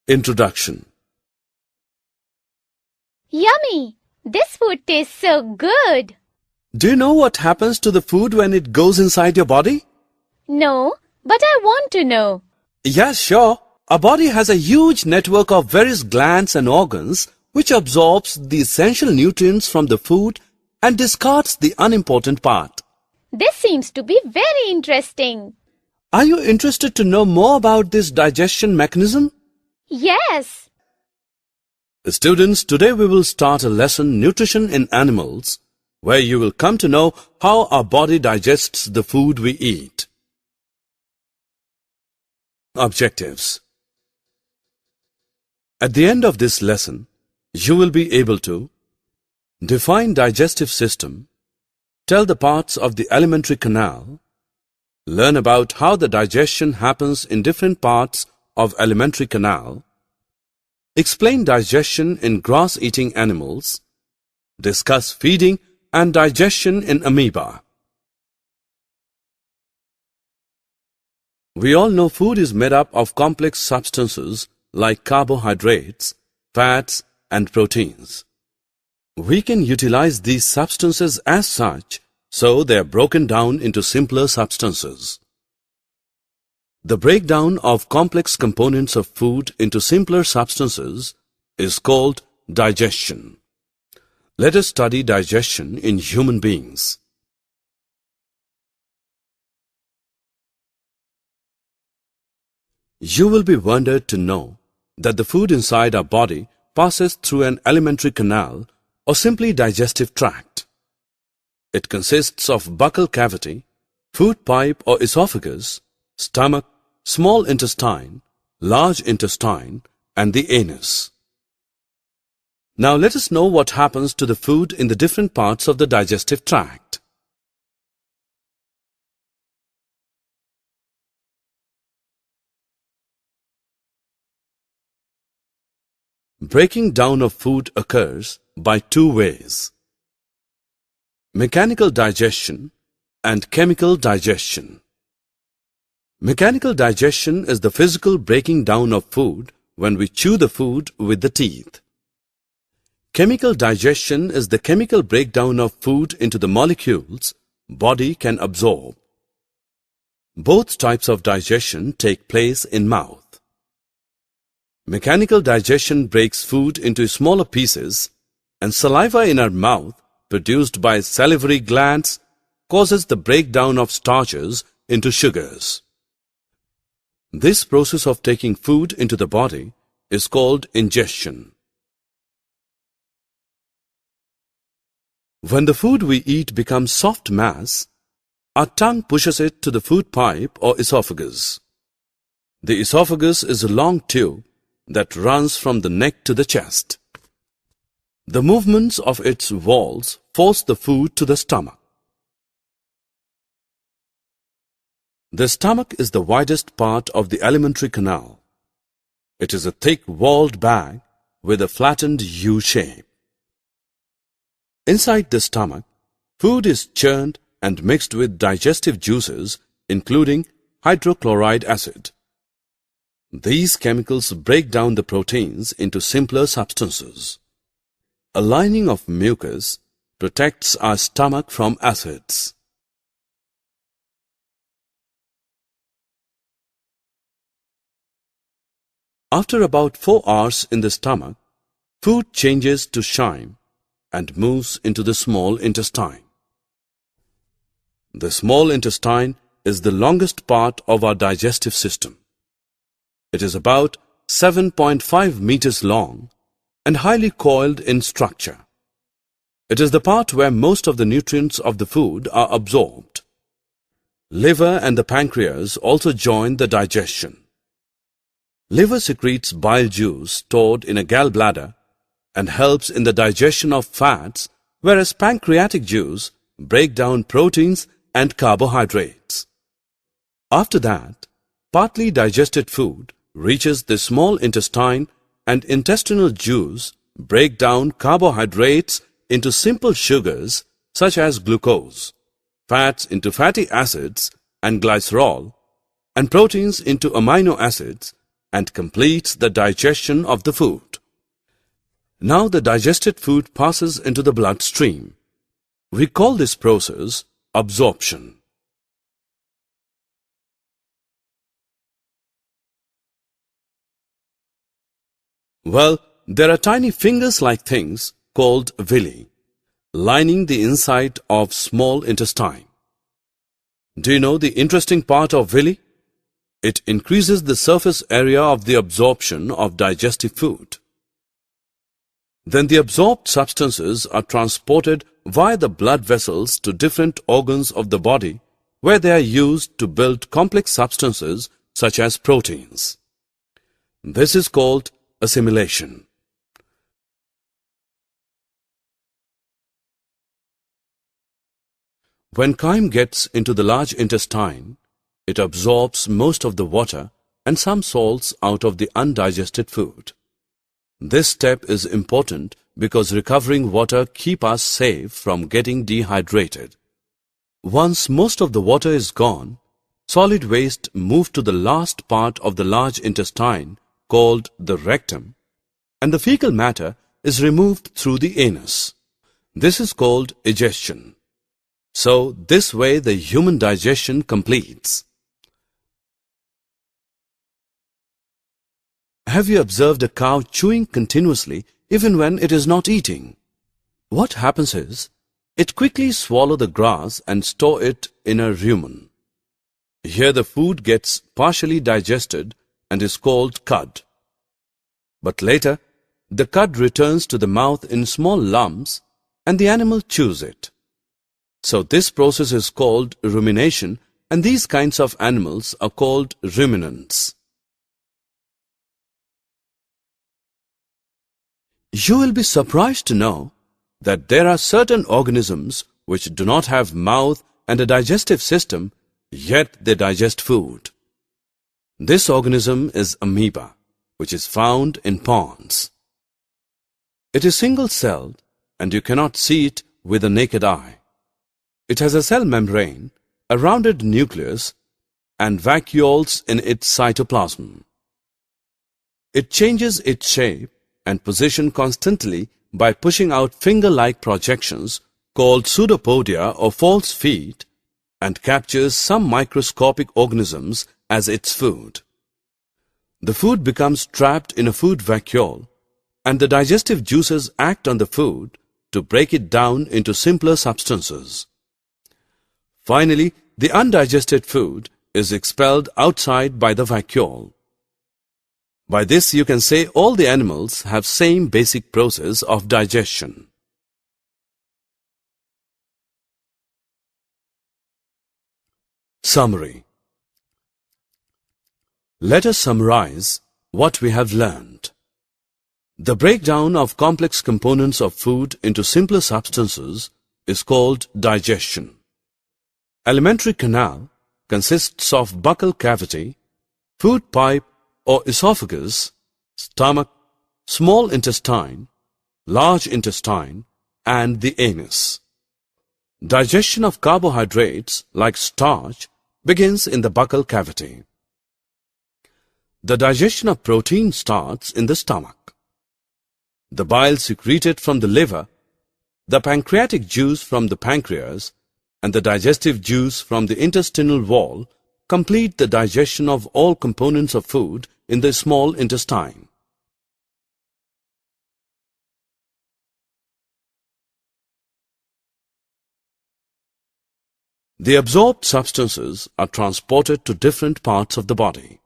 Introduction. Yummy! This food tastes so good. Do you know what happens to the food when it goes inside your body? No, but I want to know. Yes, sure. Our body has a huge network of various glands and organs which absorbs the essential nutrients from the food and discards the unimportant part. This seems to be very interesting. Are you interested to know more about this digestion mechanism? Yes. Students, today we will start a lesson, Nutrition in Animals, where you will come to know how our body digests the food we eat. Objectives. At the end of this lesson, you will be able to define digestive system, tell the parts of the alimentary canal, learn about how the digestion happens in different parts of alimentary canal, explain digestion in grass-eating animals, discuss feeding and digestion in amoeba. We all know food is made up of complex substances like carbohydrates, fats and proteins. We can utilize these substances as such, so they are broken down into simpler substances. The breakdown of complex components of food into simpler substances is called digestion. Let us study digestion in human beings. You will be wondered to know that the food inside our body passes through an alimentary canal or simply digestive tract. It consists of buccal cavity, food pipe or esophagus, stomach, small intestine, large intestine, and the anus. Now let us know what happens to the food in the different parts of the digestive tract. Breaking down of food occurs by two ways: mechanical digestion and chemical digestion. Mechanical digestion is the physical breaking down of food when we chew the food with the teeth. Chemical digestion is the chemical breakdown of food into the molecules body can absorb. Both types of digestion take place in mouth. Mechanical digestion breaks food into smaller pieces, and saliva in our mouth, produced by salivary glands, causes the breakdown of starches into sugars. This process of taking food into the body is called ingestion. When the food we eat becomes soft mass, our tongue pushes it to the food pipe or esophagus. The esophagus is a long tube that runs from the neck to the chest. The movements of its walls force the food to the stomach. The stomach is the widest part of the alimentary canal. It is a thick-walled bag with a flattened U shape. Inside the stomach, food is churned and mixed with digestive juices, including hydrochloric acid. These chemicals break down the proteins into simpler substances. A lining of mucus protects our stomach from acids. After about 4 hours in the stomach, food changes to chyme and moves into the small intestine. The small intestine is the longest part of our digestive system. It is about 7.5 meters long and highly coiled in structure. It is the part where most of the nutrients of the food are absorbed. Liver and the pancreas also join the digestion. Liver secretes bile juice stored in a gallbladder and helps in the digestion of fats, whereas pancreatic juice breaks down proteins and carbohydrates. After that, partly digested food reaches the small intestine, and intestinal juice break down carbohydrates into simple sugars such as glucose, fats into fatty acids and glycerol, and proteins into amino acids and completes the digestion of the food. Now the digested food passes into the bloodstream. We call this process absorption. Well, there are tiny fingers-like things called villi, lining the inside of small intestine. Do you know the interesting part of villi? It increases the surface area of the absorption of digestive food. Then the absorbed substances are transported via the blood vessels to different organs of the body, where they are used to build complex substances such as proteins. This is called assimilation. When chyme gets into the large intestine, it absorbs most of the water and some salts out of the undigested food. This step is important because recovering water keeps us safe from getting dehydrated. Once most of the water is gone, solid waste moves to the last part of the large intestine called the rectum, and the fecal matter is removed through the anus. This is called digestion. So, this way the human digestion completes. Have you observed a cow chewing continuously even when it is not eating? What happens is, it quickly swallows the grass and stores it in a rumen. Here the food gets partially digested and is called cud. But later, the cud returns to the mouth in small lumps and the animal chews it. So this process is called rumination, and these kinds of animals are called ruminants. You will be surprised to know that there are certain organisms which do not have mouth and a digestive system, yet they digest food. This organism is amoeba, which is found in ponds. It is single-celled and you cannot see it with the naked eye. It has a cell membrane, a rounded nucleus, and vacuoles in its cytoplasm. It changes its shape and position constantly by pushing out finger-like projections called pseudopodia or false feet, and captures some microscopic organisms as its food. The food becomes trapped in a food vacuole, and the digestive juices act on the food to break it down into simpler substances. Finally, the undigested food is expelled outside by the vacuole. By this you can say all the animals have same basic process of digestion. Summary. Let us summarize what we have learned. The breakdown of complex components of food into simpler substances is called digestion. Alimentary canal consists of buccal cavity, food pipe or esophagus, stomach, small intestine, large intestine, and the anus. Digestion of carbohydrates like starch begins in the buccal cavity. The digestion of protein starts in the stomach. The bile secreted from the liver, the pancreatic juice from the pancreas, and the digestive juice from the intestinal wall complete the digestion of all components of food in the small intestine. The absorbed substances are transported to different parts of the body.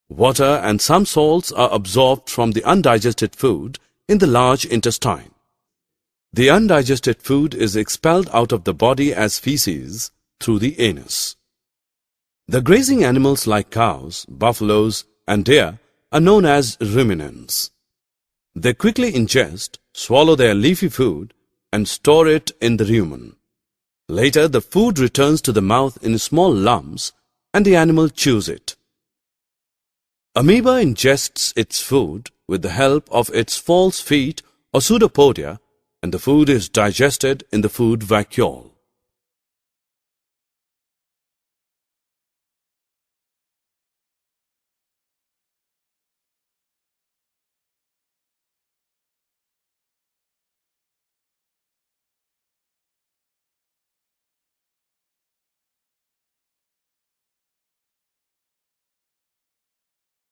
Water and some salts are absorbed from the undigested food in the large intestine. The undigested food is expelled out of the body as feces through the anus. The grazing animals like cows, buffaloes, and deer are known as ruminants. They quickly ingest, swallow their leafy food, and store it in the rumen. Later, the food returns to the mouth in small lumps, and the animal chews it. Amoeba ingests its food with the help of its false feet or pseudopodia, and the food is digested in the food vacuole.